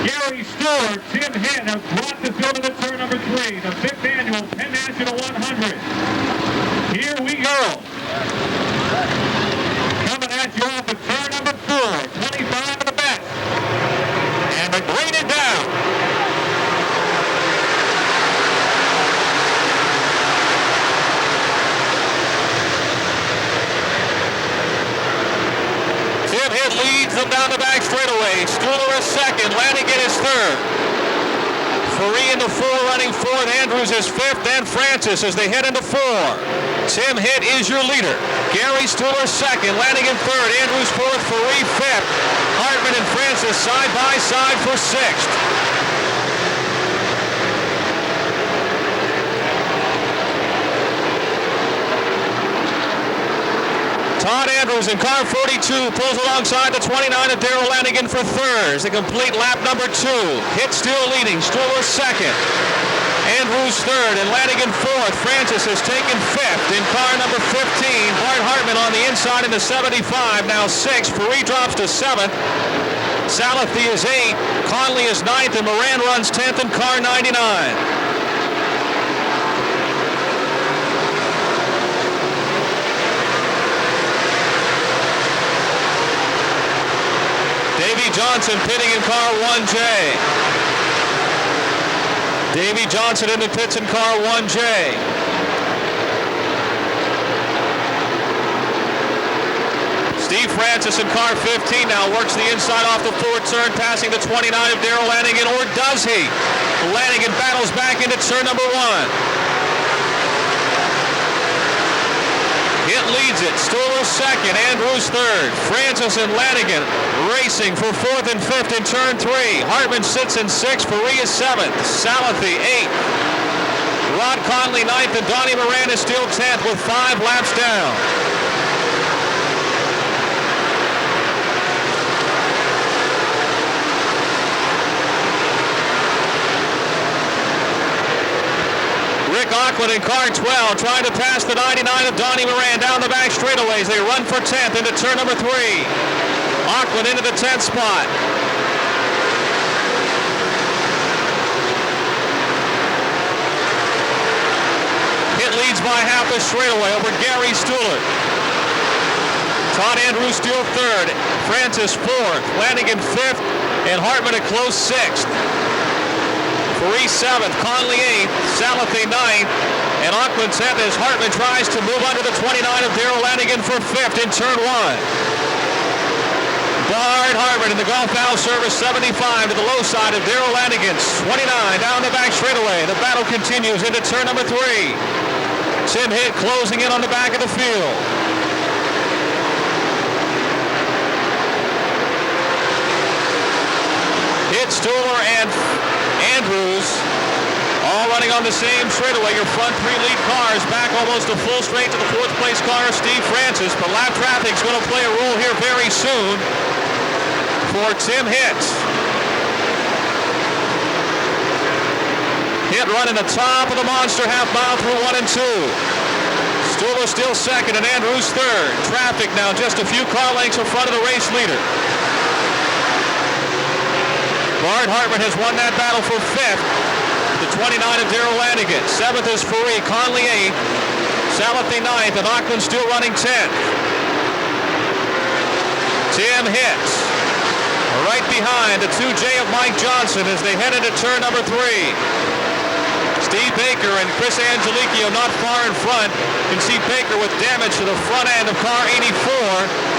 Gary Stewart, Tim Hitt have brought the field to the turn number 3, the 5th annual Penn National 100. Here we go. Coming at you off the turn number 4, 25 of the best. And the green is down. Tim Hitt leads them down the back straightaway. Stuhler is second. Lanigan is third. Faree into 4, running fourth. Andrews is fifth. Then Francis as they head into 4. Tim Hitt is your leader. Gary Stuhler second. Lanigan third. Andrews fourth. Faree fifth. Hartman and Francis side by side for sixth. Todd Andrews in car 42 pulls alongside the 29 of Darrell Lanigan for third. It's a complete lap number 2. Hitt still leading. Stuhler second. Andrews third and Lanigan fourth. Francis has taken fifth in car number 15. Bart Hartman on the inside in the 75, now 6th. Faree drops to 7th. Salathi is 8th. Conley is 9th, and Moran runs 10th in car 99. Davey Johnson pitting in car 1J. Davey Johnson in the pits in car 1J. Steve Francis in car 15 now works the inside off the 4th turn, passing the 29 of Darrell Lanigan, or does he? Lanigan battles back into turn number 1. Hitt leads it. Stuhler second. Andrews third. Francis and Lanigan racing for 4th and 5th in turn 3. Hartman sits in 6th. Faree is 7th. Salathi 8th. Rod Conley 9th, and Donnie Moran is still 10th with 5 laps down. Rick Auckland in car 12 trying to pass the 99 of Donnie Moran down the back straightaways. They run for 10th into turn number 3. Auckland into the 10th spot. Hitt leads by half the straightaway over Gary Stuhler. Todd Andrews still third. Francis fourth. Lanigan fifth. And Hartman a close 6th. Faree 7th, Conley 8th, Salathi 9th, and Auckland 10th as Hartman tries to move under the 29 of Darrell Lanigan for 5th in turn 1. Bart Hartman in the golf valve service 75 to the low side of Darrell Lanigan's 29 down the back straightaway. The battle continues into turn number 3. Tim Hitt closing in on the back of the field. Hitt, Stuhler, and Andrews all running on the same straightaway. Your front 3 lead cars back almost a full straight to the 4th place car of Steve Francis, but lap traffic's going to play a role here very soon for Tim Hitt. Hitt running the top of the monster half mile through 1 and 2. Stuhler still second and Andrews third. Traffic now just a few car lengths in front of the race leader. Bart Hartman has won that battle for 5th. The 29 of Darrell Lanigan. 7th is Faree. Conley 8th. Salathi 9th. And Auckland still running 10th. Tim Hitt right behind the 2J of Mike Johnson as they head into turn number 3. Steve Baker and Chris Angelicchio not far in front. You can see Baker with damage to the front end of car 84.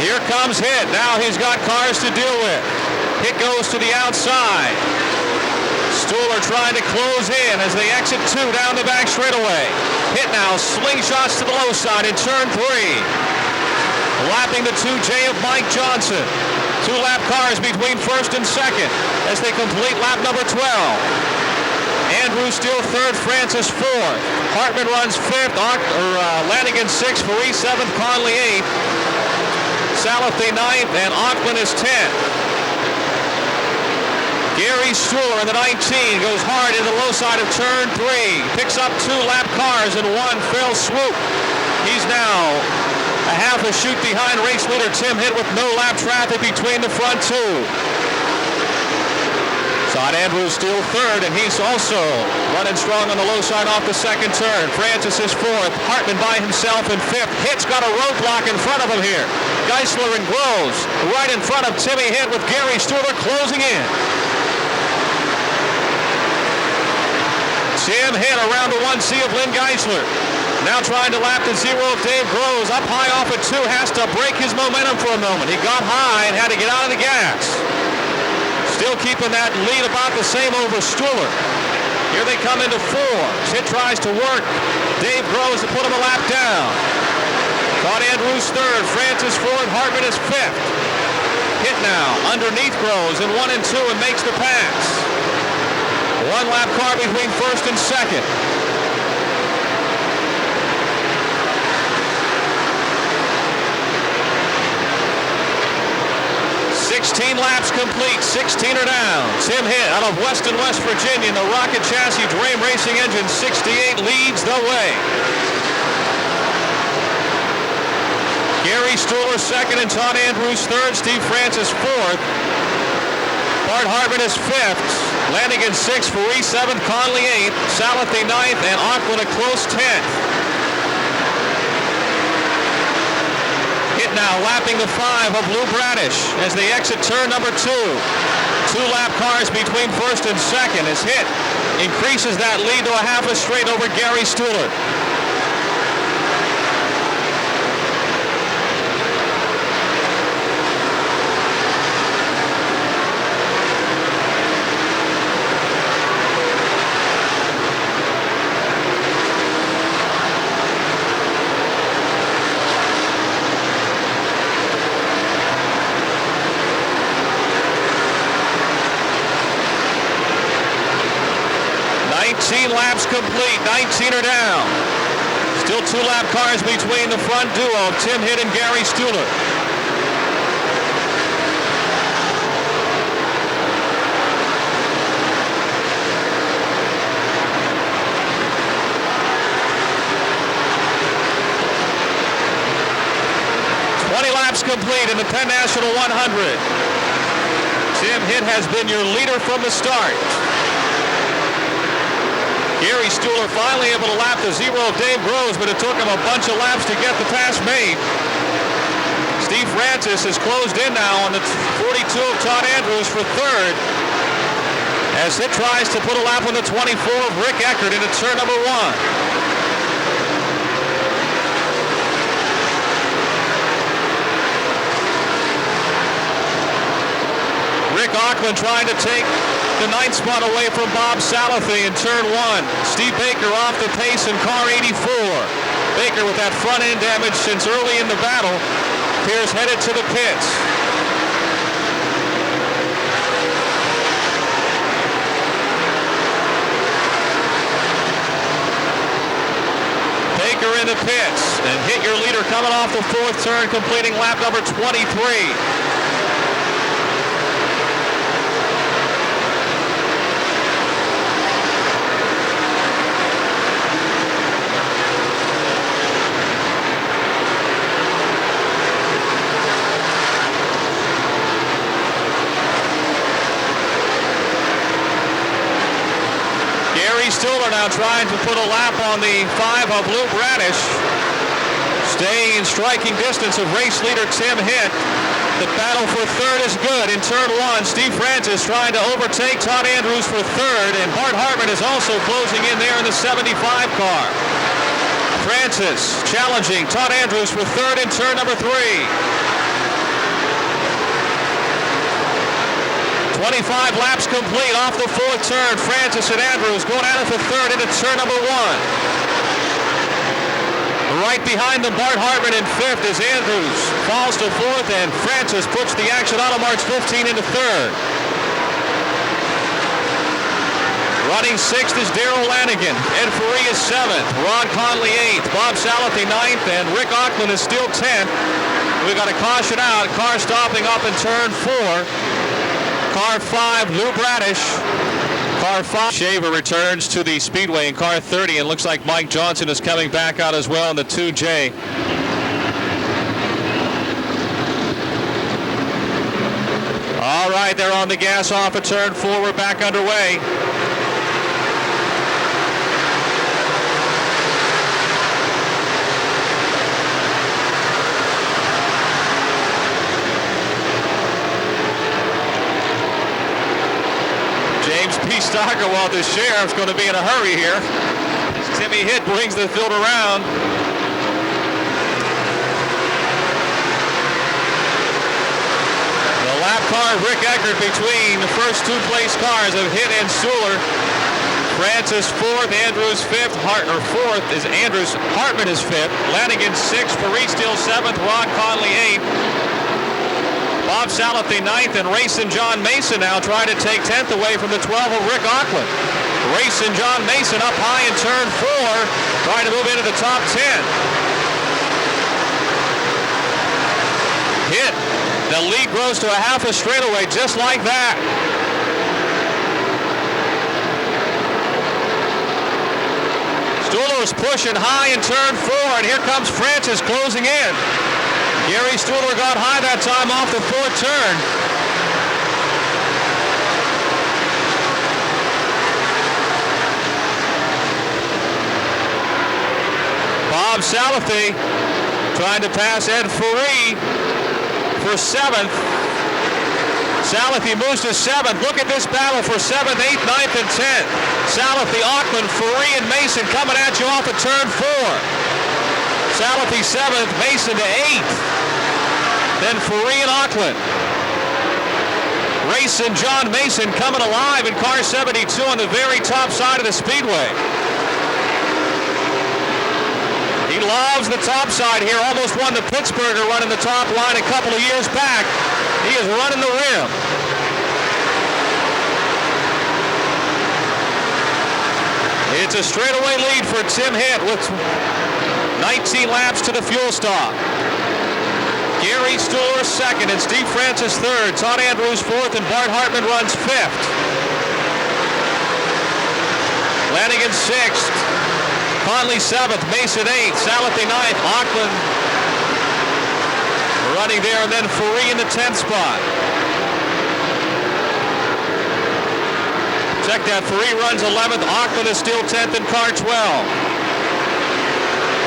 Here comes Hitt. Now he's got cars to deal with. Hitt goes to the outside. Stuhler trying to close in as they exit 2 down the back straightaway. Hitt now slingshots to the low side in turn 3. Lapping the 2J of Mike Johnson. 2-lap cars between 1st and 2nd as they complete lap number 12. Andrews still 3rd, Francis 4th. Hartman runs 5th, Lanigan 6th, Faree 7th, Conley 8th. Salathi 9th, and Auckland is 10th. Gary Stuhler in the 19 goes hard in the low side of turn 3. Picks up 2 lap cars in 1 fell swoop. He's now A half a chute behind race leader Tim Hitt with no lap traffic between the front two. Todd Andrews still third, and he's also running strong on the low side off the second turn. Francis is fourth. Hartman by himself in fifth. Hitt's got a roadblock in front of him here. Geisler and Groves right in front of Timmy Hitt with Gary Stewart closing in. Tim Hitt around the 1C of Lynn Geisler. Now trying to lap the zero of Dave Groves. Up high off at 2, has to break his momentum for a moment. He got high and had to get out of the gas. Still keeping that lead about the same over Stuhler. Here they come into 4. Hitt tries to work Dave Groves to put him a lap down. Todd Andrews third, Francis fourth, Hartman is fifth. Hitt now underneath Groves in 1 and 2 and makes the pass. 1 lap car between first and second. 16 laps complete, 16 are down. Tim Hitt out of Weston, West Virginia in the Rocket Chassis Dream Racing Engine 68 leads the way. Gary Stuhler second and Todd Andrews third. Steve Francis fourth. Bart Hartman is fifth. Lanigan sixth. Faree seventh. Conley eighth. Salathi ninth. And Auckland a close 10th. Hitt now lapping the 5 of Lou Bradish as they exit turn number 2. 2 lap cars between first and second as Hitt increases that lead to a half a straight over Gary Stuhler. Laps complete, 19 are down. Still 2 lap cars between the front duo of Tim Hitt and Gary Stuhler. Laps complete in the Penn National 100. Tim Hitt has been your leader from the start. Gary Stuhler finally able to lap the zero of Dave Groves, but it took him a bunch of laps to get the pass made. Steve Francis has closed in now on the 42 of Todd Andrews for third, as Hitt tries to put a lap on the 24 of Rick Eckert into turn number 1. Rick Auckland trying to take the 9th spot away from Bob Salathi in turn 1. Steve Baker off the pace in car 84. Baker with that front end damage since early in the battle appears headed to the pits. Baker in the pits and Hitt your leader coming off the 4th turn, completing lap number 23. Stuhler now trying to put a lap on the 5 of Lou Bradish. Staying in striking distance of race leader Tim Hitt. The battle for third is good in turn 1. Steve Francis trying to overtake Todd Andrews for third, and Bart Hartman is also closing in there in the 75 car. Francis challenging Todd Andrews for third in turn number 3. 25 laps complete off the 4th turn. Francis and Andrews going at it for third into turn number 1. Right behind them, Bart Hartman in 5th as Andrews falls to 4th, and Francis puts the action out of March 15 into 3rd. Running 6th is Darrell Lanigan. Ed Faree is 7th. Ron Conley 8th. Bob Salathi 9th, and Rick Auckland is still 10th. We've got a caution out. Car stopping up in turn 4. Car 5, Lou Bradish. Car 5. Shaver returns to the Speedway in car 30, and looks like Mike Johnson is coming back out as well in the 2J. All right, they're on the gas off a turn 4. We're back underway. James P. Stockerwell, the sheriff's going to be in a hurry here. Timmy Hitt brings the field around. The lap car, Rick Eckert, between the first 2 place cars of Hitt and Stuhler. Francis 4th, Andrews 5th, fourth is Andrews. Hartman is 5th. Lanigan 6th, Paris Steele 7th, Rod Conley 8th. Bob Salathy 9th, and Racing John Mason now trying to take 10th away from the 12 of Rick Auckland. Racing John Mason up high in turn 4, trying to move into the top 10. Hitt. The lead grows to a half a straightaway just like that. Stuhler's pushing high in turn 4, and here comes Francis closing in. Gary Stuhler got high that time off the 4th turn. Bob Salathy trying to pass Ed Faree for 7th. Salathy moves to 7th. Look at this battle for 7th, 8th, 9th, and 10th. Salathy, Auckland, Faree, and Mason coming at you off of turn 4. Salathy 7th, Mason to 8th. Then Faree and Auckland. Racing John Mason coming alive in car 72 on the very top side of the Speedway. He loves the top side here. Almost won the Pittsburgh running the top line a couple of years back. He is running the rim. It's a straightaway lead for Tim Hitt with 19 laps to the fuel stop. Gary Stuhler 2nd and Steve Francis 3rd. Todd Andrews 4th and Bart Hartman runs 5th. Lanigan 6th. Conley 7th, Mason 8th, Salathy 9th, Auckland running there, and then Faree in the 10th spot. Check that, Faree runs 11th, Auckland is still 10th in car 12.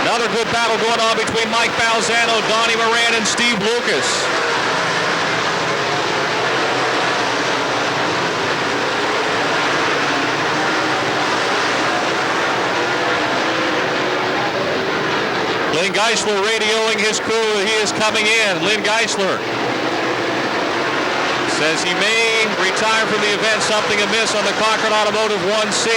Another good battle going on between Mike Balzano, Donnie Moran, and Steve Lucas. Lynn Geisler radioing his crew that he is coming in. Lynn Geisler says he may retire from the event, something amiss on the Cochran Automotive 1C.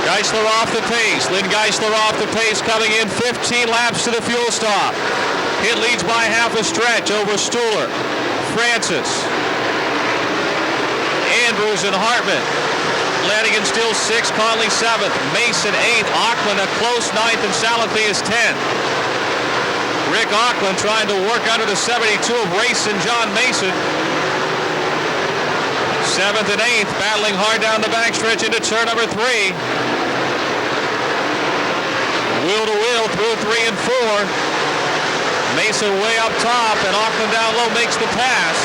Geisler off the pace. Lynn Geisler off the pace, coming in 15 laps to the fuel stop. Hitt leads by half a stretch over Stuhler, Francis, Andrews, and Hartman. Lanigan still 6th, Conley 7th, Mason 8th, Auckland a close 9th, and Salathy is 10th. Rick Auckland trying to work under the 72 of Racing John Mason. 7th and 8th, battling hard down the backstretch into turn number 3. Wheel to wheel through 3 and 4. Mason way up top, and Auckland down low makes the pass.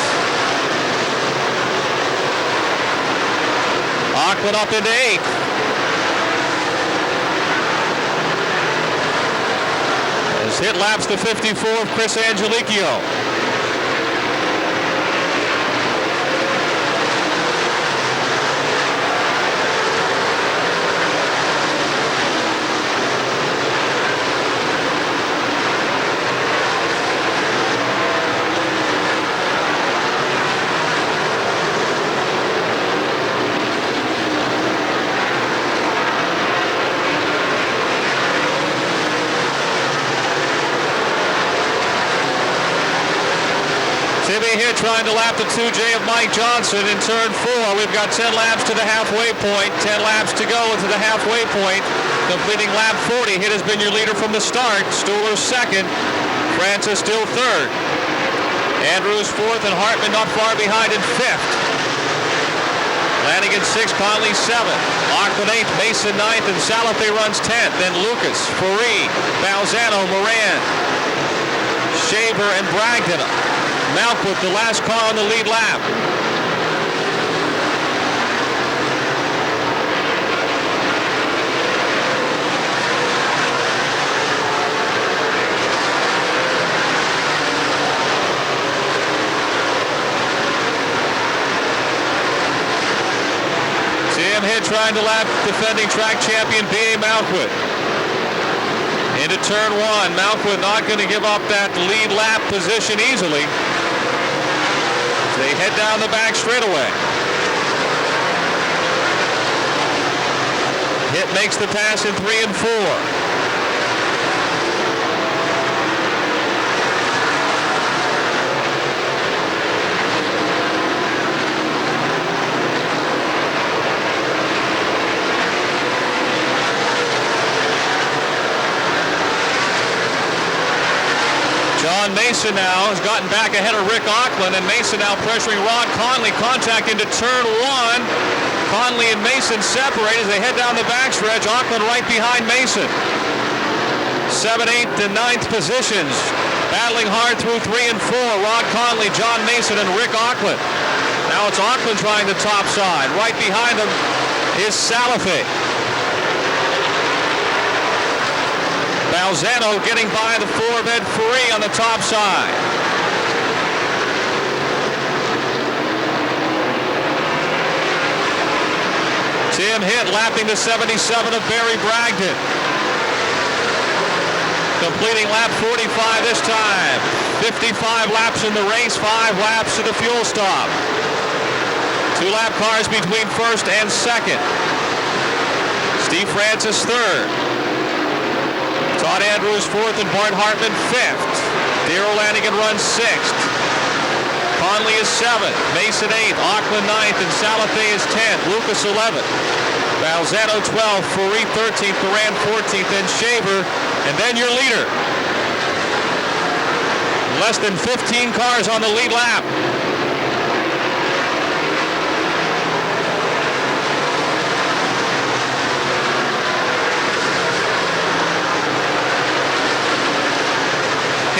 Auckland up into 8th. As Hitt laps the 54 of Chris Angelicchio. trying to lap the 2J of Mike Johnson in turn 4. We've got 10 laps to the halfway point, 10 laps to go to the halfway point. Completing lap 40. Hitt has been your leader from the start. Stuhler second. Francis still third. Andrews fourth, and Hartman not far behind in fifth. Lanigan sixth, Conley seventh. Auckland eighth, Mason ninth, and Salafay runs 10th. Then Lucas, Faree, Balzano, Moran, Shaver, and Bragdon. Malquith, the last car on the lead lap. Hitt trying to lap defending track champion B.A. Malquith. Into turn 1. Malquith not going to give up that lead lap position easily. They head down the back straightaway. Hitt makes the pass in 3 and 4. John Mason now has gotten back ahead of Rick Auckland, and Mason now pressuring Rod Conley. Contact into turn 1. Conley and Mason separate as they head down the backstretch. Auckland right behind Mason. 7th, 8th, and 9th positions. Battling hard through 3 and 4. Rod Conley, John Mason, and Rick Auckland. Now it's Auckland trying the top side. Right behind them is Salafay. Balzano getting by the 4 of Ed Faree on the top side. Tim Hitt lapping the 77 of Barry Bragdon. Completing lap 45 this time. 55 laps in the race, 5 laps to the fuel stop. 2 lap cars between first and second. Steve Francis third. Todd Andrews fourth and Bart Hartman fifth. Darrell Lanigan runs sixth. Conley is seventh. Mason eighth. Auckland ninth, and Salafay is 10th. Lucas 11th. Balzano 12th. Faree 13th. Duran 14th. Then Shaver, and then your leader. Less than 15 cars on the lead lap.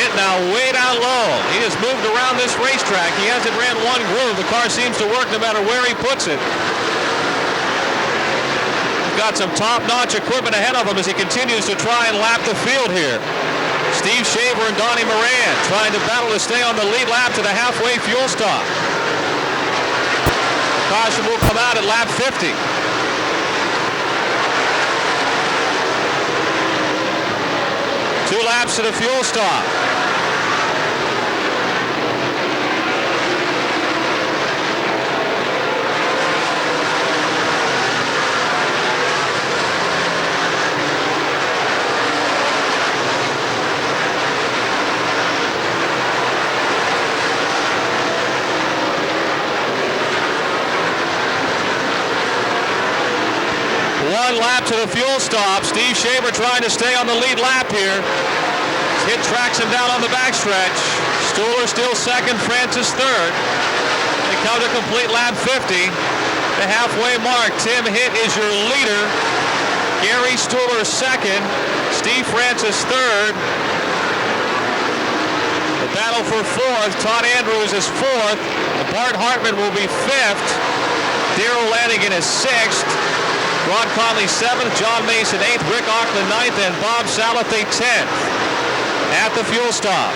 Hitt now way down low. He has moved around this racetrack. He hasn't ran one groove. The car seems to work no matter where he puts it. He's got some top-notch equipment ahead of him as he continues to try and lap the field here. Steve Shaver and Donnie Moran trying to battle to stay on the lead lap to the halfway fuel stop. Caution will come out at lap 50. Two laps to the fuel stop. One lap to the fuel stop. Steve Shaver trying to stay on the lead lap here. Hitt tracks him down on the backstretch. Stuhler still second, Francis third. They come to complete lap 50. The halfway mark. Tim Hitt is your leader. Gary Stuhler second. Steve Francis third. The battle for fourth. Todd Andrews is fourth. Bart Hartman will be fifth. Darrell Lanigan is sixth. Rod Conley 7th, John Mason 8th, Rick Auckland 9th, and Bob Salafay 10th at the fuel stop.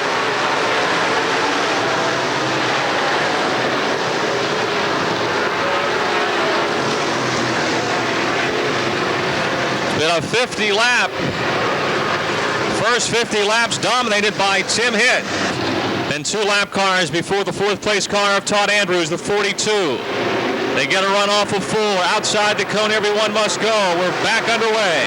It's been a 50 lap. First 50 laps dominated by Tim Hitt. Then 2 lap cars before the 4th place car of Todd Andrews, the 42. They get a run off of 4. Outside the cone, everyone must go. We're back underway.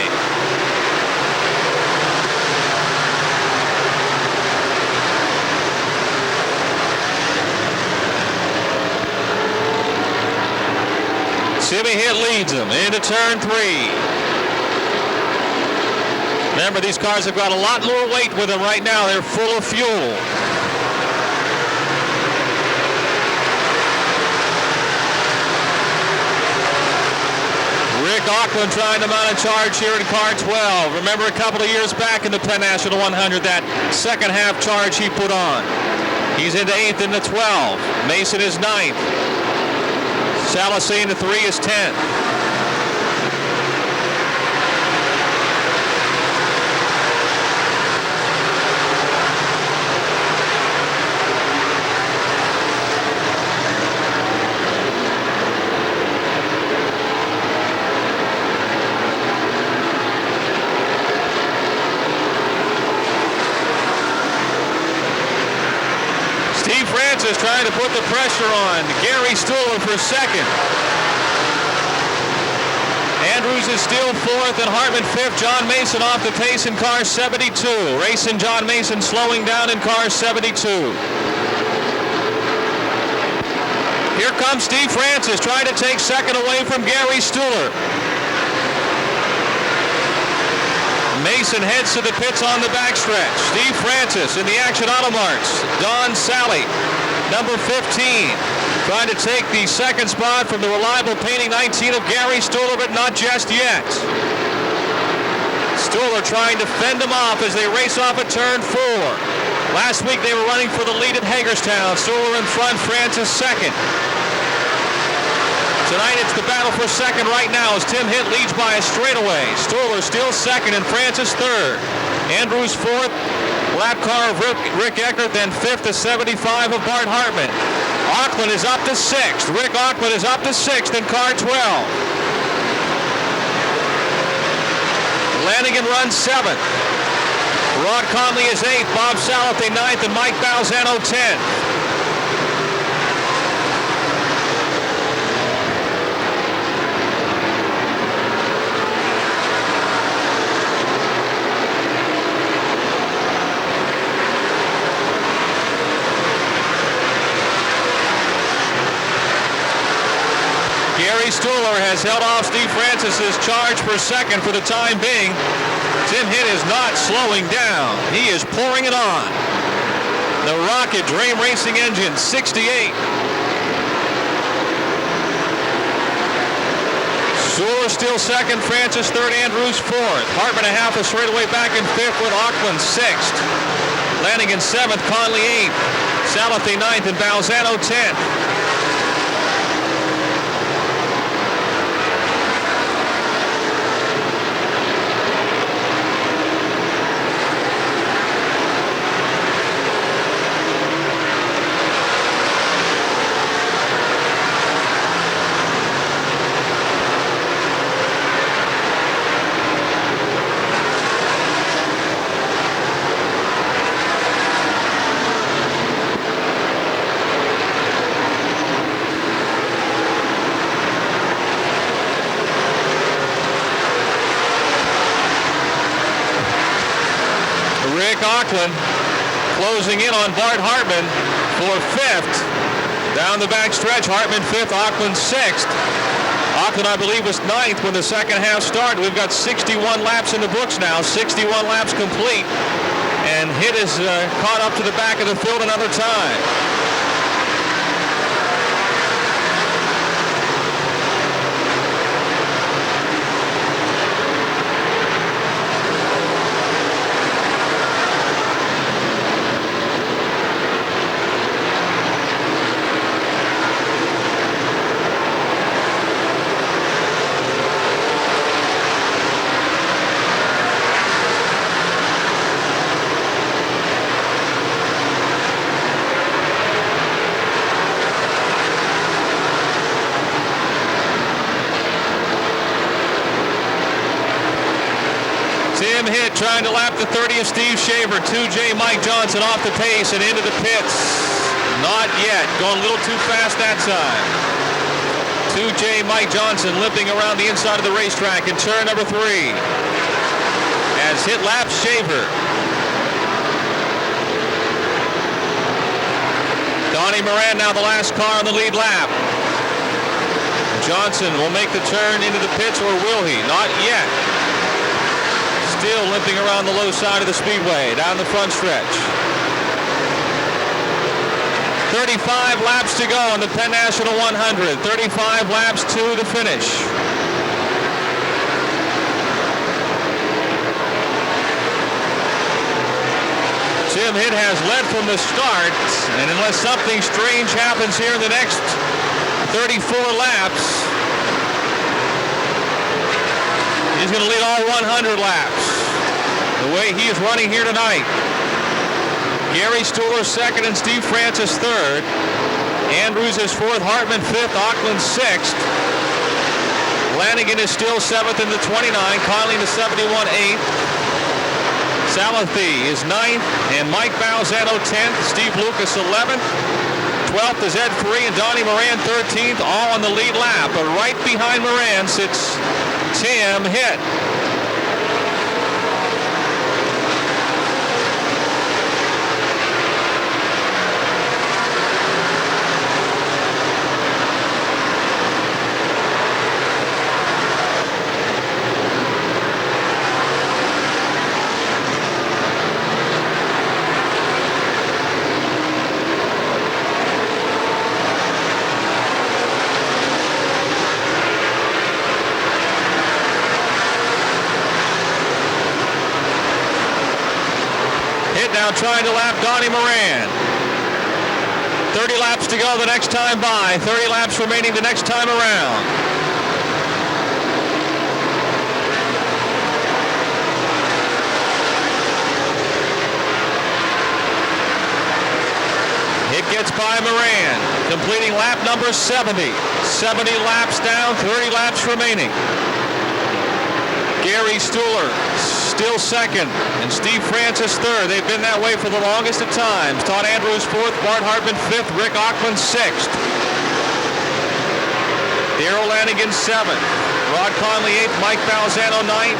Timmy Hitt leads him into turn 3. Remember, these cars have got a lot more weight with them right now. They're full of fuel. Rick Auckland trying to mount a charge here in car 12. Remember a couple of years back in the Penn National 100, that second half charge he put on. He's into 8th in the 12. Mason is 9th. Salasay into 3 is 10th. Francis trying to put the pressure on Gary Stuhler for second. Andrews is still 4th and Hartman 5th. John Mason off the pace in car 72. Racing John Mason slowing down in car 72. Here comes Steve Francis trying to take second away from Gary Stuhler. Mason heads to the pits on the backstretch. Steve Francis in the Action Auto Marts. Don Sally, number 15, trying to take the second spot from the reliable painting 19 of Gary Stuhler, but not just yet. Stuhler trying to fend him off as they race off at turn 4. Last week they were running for the lead at Hagerstown. Stuhler in front, Francis second. Tonight it's the battle for second right now as Tim Hitt leads by a straightaway. Stuhler still second and Francis third. Andrews 4th. Lap car of Rick Eckert, then 5th to 75 of Bart Hartman. Auckland is up to 6th. Rick Auckland is up to 6th in car 12. Lanigan runs 7th. Rod Conley is 8th. Bob Salathe 9th and Mike Balzano 10th. Gary Stuhler has held off Steve Francis's charge for second for the time being. Tim Hitt is not slowing down. He is pouring it on. The Rocket Dream Racing engine, 68. Stuhler still second, Francis third, Andrews 4th. Hartman a half a straightaway back in 5th with Auckland 6th. Lanigan 7th, Conley 8th. Salathe 9th and Balzano 10th. Rick Auckland closing in on Bart Hartman for 5th. Down the back stretch, Hartman 5th, Auckland 6th. Auckland, I believe, was 9th when the second half started. We've got 61 laps in the books now, 61 laps complete. And Hitt is caught up to the back of the field another time. Tim Hitt trying to lap the 30 of Steve Shaver. 2J Mike Johnson off the pace and into the pits. Not yet. Going a little too fast that time. 2J Mike Johnson limping around the inside of the racetrack in turn number 3. As Hitt laps Shaver. Donnie Moran now the last car on the lead lap. Johnson will make the turn into the pits, or will he? Not yet. Still limping around the low side of the Speedway, down the front stretch. 35 laps to go on the Penn National 100. 35 laps to the finish. Tim Hitt has led from the start, and unless something strange happens here in the next 34 laps, he's going to lead all 100 laps the way he is running here tonight. Gary Stuhler second and Steve Francis third. Andrews is fourth, Hartman fifth, Auckland sixth. Lanigan is still seventh in the 29, Conley in the 71 eighth. Salathi is ninth, and Mike Balzano 10th, Steve Lucas 11th. 12th is Ed Free and Donnie Moran 13th, all on the lead lap. But right behind Moran sits Tim Hitt. Now trying to lap Donnie Moran. 30 laps to go the next time by. 30 laps remaining the next time around. It gets by Moran, completing lap number 70. 70 laps down, 30 laps remaining. Gary Stuhler still second, and Steve Francis third. They've been that way for the longest of times. Todd Andrews fourth, Bart Hartman fifth, Rick Auckland sixth. Darrell Lanigan seventh, Rod Conley eighth, Mike Balzano ninth,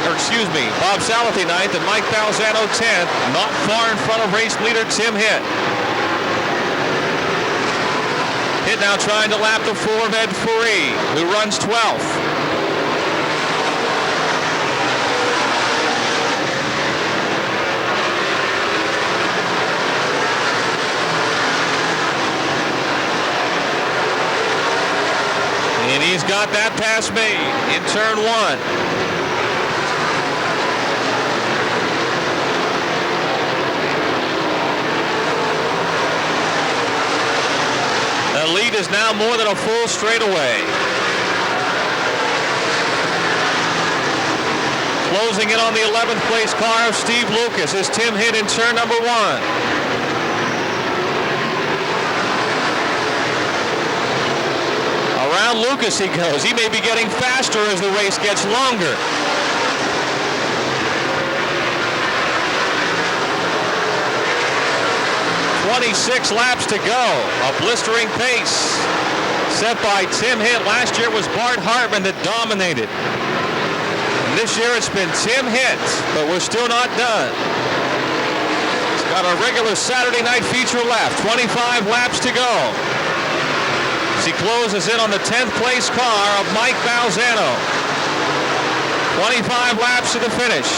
Bob Salathi ninth, and Mike Balzano 10th. Not far in front of race leader Tim Hitt. Hitt now trying to lap the four of Ed Fourie, who runs 12th. And he's got that pass made in turn one. The lead is now more than a full straightaway. Closing in on the 11th place car of Steve Lucas is Tim Hitt in turn number one. Around Lucas he goes. He may be getting faster as the race gets longer. "26 laps to go. A blistering pace set by Tim Hitt. Last year it was Bart Hartman that dominated. And this year it's been Tim Hitt, but we're still not done. He's got a regular Saturday night feature left. 25 laps to go. He closes in on the 10th place car of Mike Balzano. 25 laps to the finish.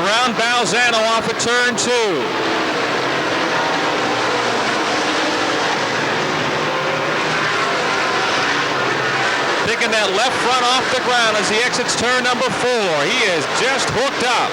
Around Balzano off of turn two. Picking that left front off the ground as he exits turn number 4. He is just hooked up.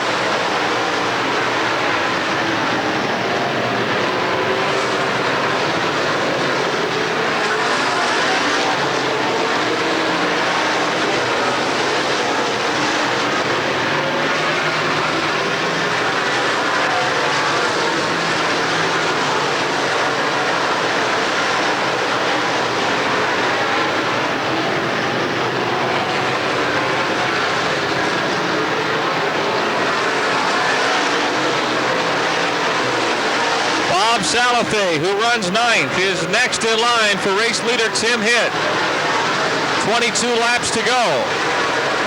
Salathi, who runs 9th, is next in line for race leader Tim Hitt. 22 laps to go.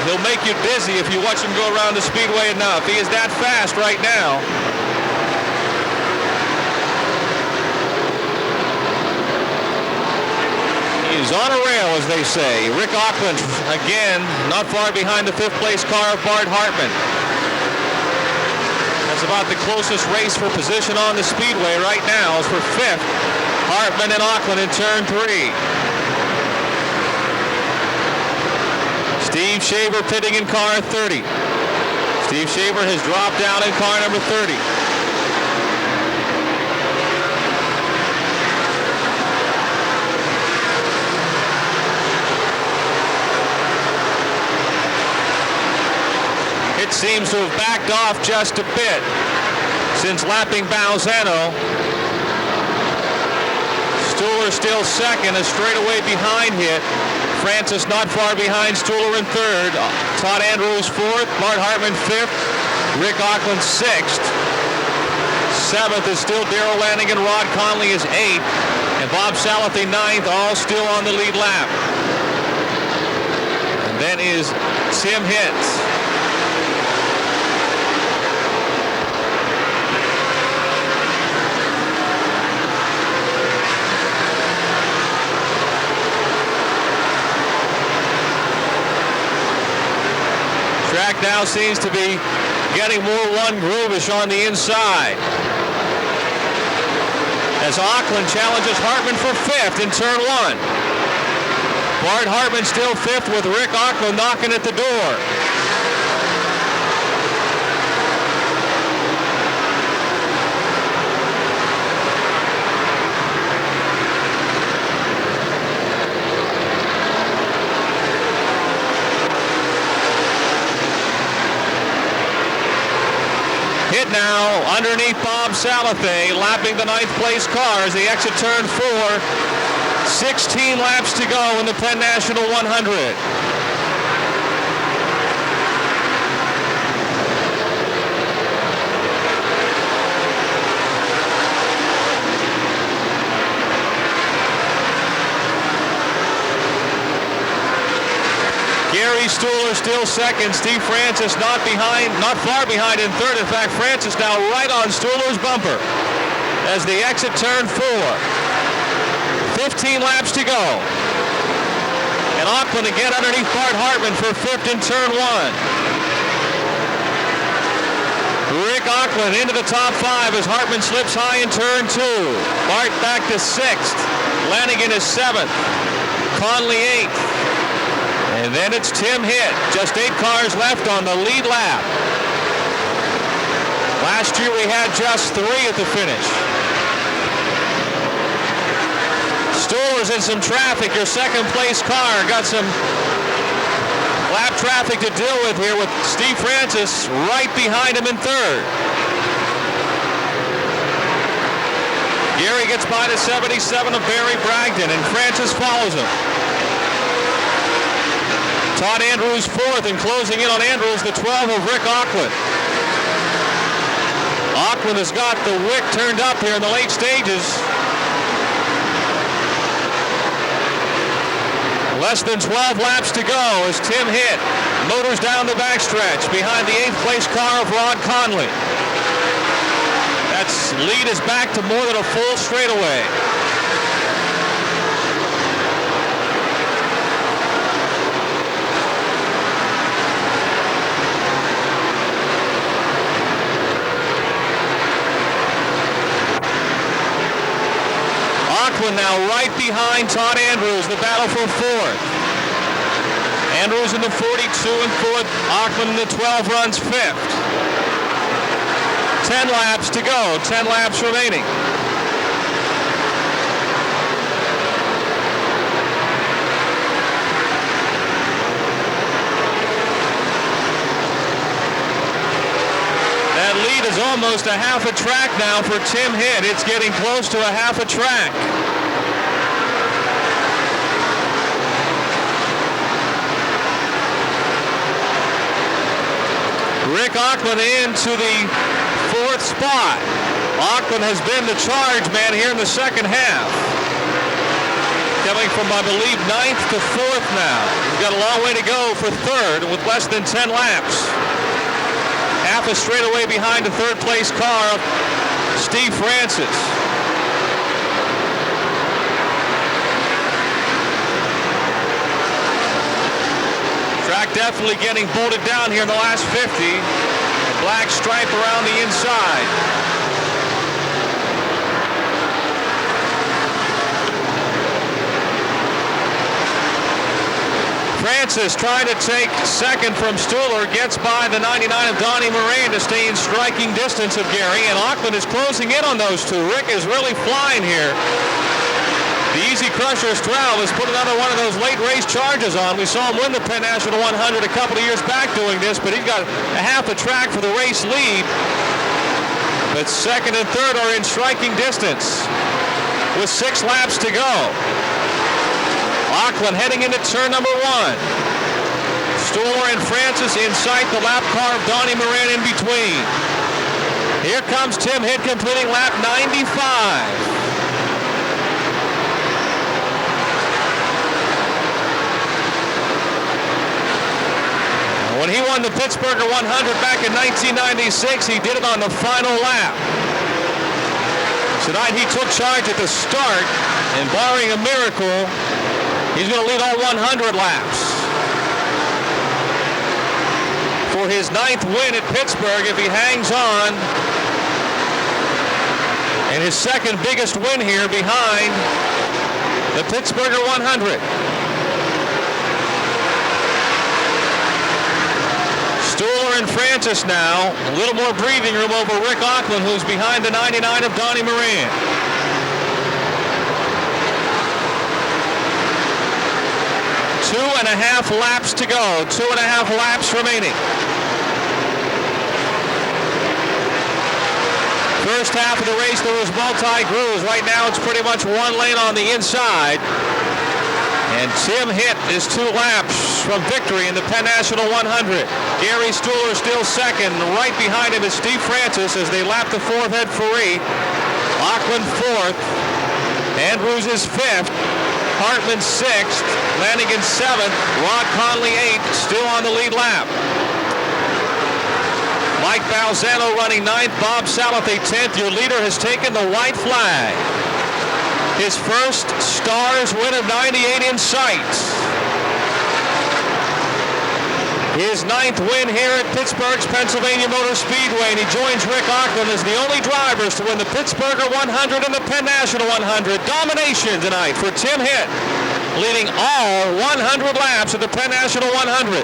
He'll make you dizzy if you watch him go around the Speedway enough. He is that fast right now. He's on a rail, as they say. Rick Auckland, again, not far behind the fifth-place car of Bart Hartman. That's about the closest race for position on the Speedway right now is for fifth. Hartman and Auckland in turn 3. Steve Shaver pitting in car 30. Steve Shaver has dropped down in car number 30. It seems to have backed off just a bit since lapping Balzano. Stuhler still second, a straightaway behind Hitt. Francis not far behind Stuhler in third. Todd Andrews fourth. Bart Hartman fifth. Rick Auckland sixth. Seventh is still Darrell Lanigan. Rod Conley is eighth. And Bob Salathy ninth, all still on the lead lap. And then is Tim Hitt. Track now seems to be getting more one groovish on the inside. As Auckland challenges Hartman for fifth in turn 1. Bart Hartman still fifth with Rick Auckland knocking at the door. Hitt now underneath Bob Salathy, lapping the 9th place car as they exit turn 4. 16 laps to go in the Penn National 100. Gary Stuhler still second. Steve Francis not far behind in third. In fact, Francis now right on Stuhler's bumper as they exit turn 4. 15 laps to go. And Auckland again underneath Bart Hartman for fifth in turn 1. Rick Auckland into the top 5 as Hartman slips high in turn 2. Bart back to 6th. Lanigan is 7th. Conley 8th. And then it's Tim Hitt. Just 8 cars left on the lead lap. Last year we had just 3 at the finish. Stuhler's in some traffic. Your second place car got some lap traffic to deal with here with Steve Francis right behind him in third. Gary gets by the 77 of Barry Bragdon and Francis follows him. Todd Andrews fourth, and closing in on Andrews, the 12 of Rick Auckland. Auckland has got the wick turned up here in the late stages. Less than 12 laps to go as Tim Hitt motors down the backstretch behind the 8th place car of Rod Conley. That lead is back to more than a full straightaway. Auckland now right behind Todd Andrews, the battle for fourth. Andrews in the 42 and fourth. Auckland in the 12 runs fifth. 10 laps to go, 10 laps remaining. That lead is almost a half a track now for Tim Hitt. It's getting close to a half a track. Rick Auckland into the 4th spot. Auckland has been the charge man here in the second half. Coming from, I believe, 9th to 4th now. He's got a long way to go for third with less than 10 laps. Half a straightaway behind the 3rd place car of Steve Francis. definitely getting bolted down here in the last 50. A black stripe around the inside. Francis trying to take second from Stuhler, gets by the 99 of Donnie Moran to stay in striking distance of Gary, and Auckland is closing in on those two. Rick is really flying here. The Easy Crusher Stroud has put another one of those late race charges on. We saw him win the Penn National 100 a couple of years back doing this, but he's got a half a track for the race lead. But second and third are in striking distance with 6 laps to go. Auckland heading into turn number 1. Stuhler and Francis in sight, the lap car of Donnie Moran in between. Here comes Tim Hitt completing lap 95. When he won the Pittsburgh 100 back in 1996, he did it on the final lap. Tonight he took charge at the start, and barring a miracle, he's going to lead all 100 laps. For his 9th win at Pittsburgh, if he hangs on, and his second biggest win here behind the Pittsburgh 100. Stuhler and Francis now, a little more breathing room over Rick Auckland, who's behind the 99 of Donnie Moran. Two and a half laps to go. 2.5 laps remaining. First half of the race, there was multi-grooves. Right now, it's pretty much one lane on the inside. And Tim Hitt is 2 laps from victory in the Penn National 100. Gary Stuhler still second. Right behind him is Steve Francis as they lap the 4th head free. Auckland 4th. Andrews is 5th. Hartman 6th. Lanigan 7th. Rod Conley 8th. Still on the lead lap. Mike Balzano running 9th. Bob Salathe 10th. Your leader has taken the white flag. His first Stars win of 98 in sight. His 9th win here at Pittsburgh's Pennsylvania Motor Speedway, and he joins Rick Auckland as the only drivers to win the Pittsburgh 100 and the Penn National 100. Domination tonight for Tim Hitt, leading all 100 laps of the Penn National 100.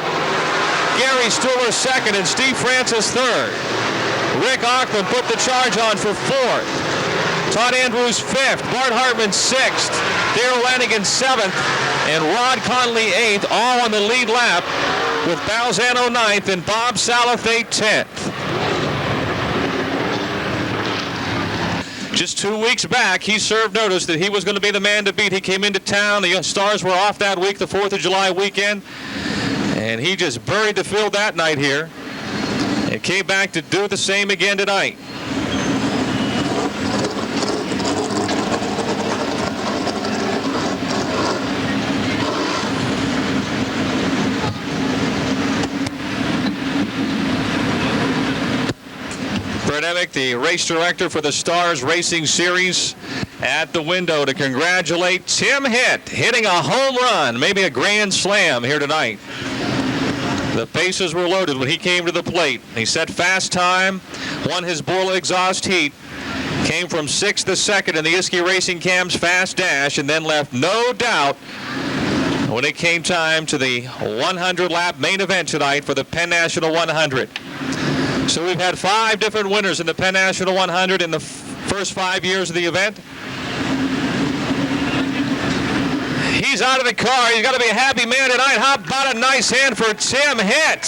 Gary Stuhler second and Steve Francis third. Rick Auckland put the charge on for 4th. Todd Andrews 5th, Bart Hartman 6th, Darrell Lanigan 7th, and Rod Conley 8th, all on the lead lap, with Balzano 9th and Bob Salathe 10th. Just 2 weeks back, he served notice that he was going to be the man to beat. He came into town. The Stars were off that week, the 4th of July weekend, and he just buried the field that night here and came back to do the same again tonight. The race director for the Stars Racing Series, at the window to congratulate Tim Hitt, hitting a home run, maybe a grand slam here tonight. The bases were loaded when he came to the plate. He set fast time, won his bull exhaust heat, came from 6th to 2nd in the Iski Racing Cam's fast dash, and then left no doubt when it came time to the 100-lap main event tonight for the Penn National 100. So we've had 5 different winners in the Penn National 100 in the first 5 years of the event. He's out of the car. He's got to be a happy man tonight. How about a nice hand for Tim Hitt?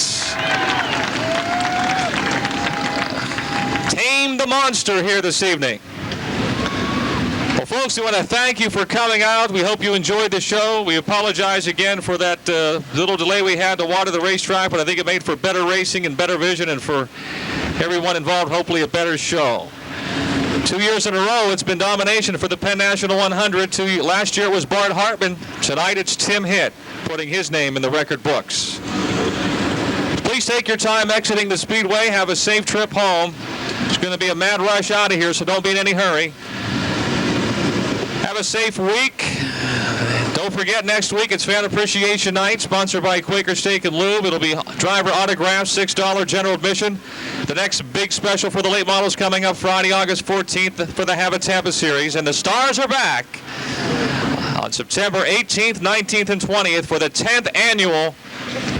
Tame the monster here this evening. Well, folks, we want to thank you for coming out. We hope you enjoyed the show. We apologize again for that little delay we had to water the racetrack, but I think it made for better racing and better vision, and for everyone involved, hopefully a better show. 2 years in a row, it's been domination for the Penn National 100. Last year it was Bart Hartman. Tonight it's Tim Hitt, putting his name in the record books. Please take your time exiting the Speedway. Have a safe trip home. It's going to be a mad rush out of here, so don't be in any hurry. Have a safe week. Don't Don't forget, next week it's Fan Appreciation Night, sponsored by Quaker Steak and Lube. It'll be driver autographs, $6 general admission. The next big special for the late models coming up Friday, August 14th for the Habit Tampa Series. And the Stars are back on September 18th, 19th, and 20th for the 10th annual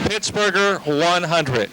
Pittsburgh 100.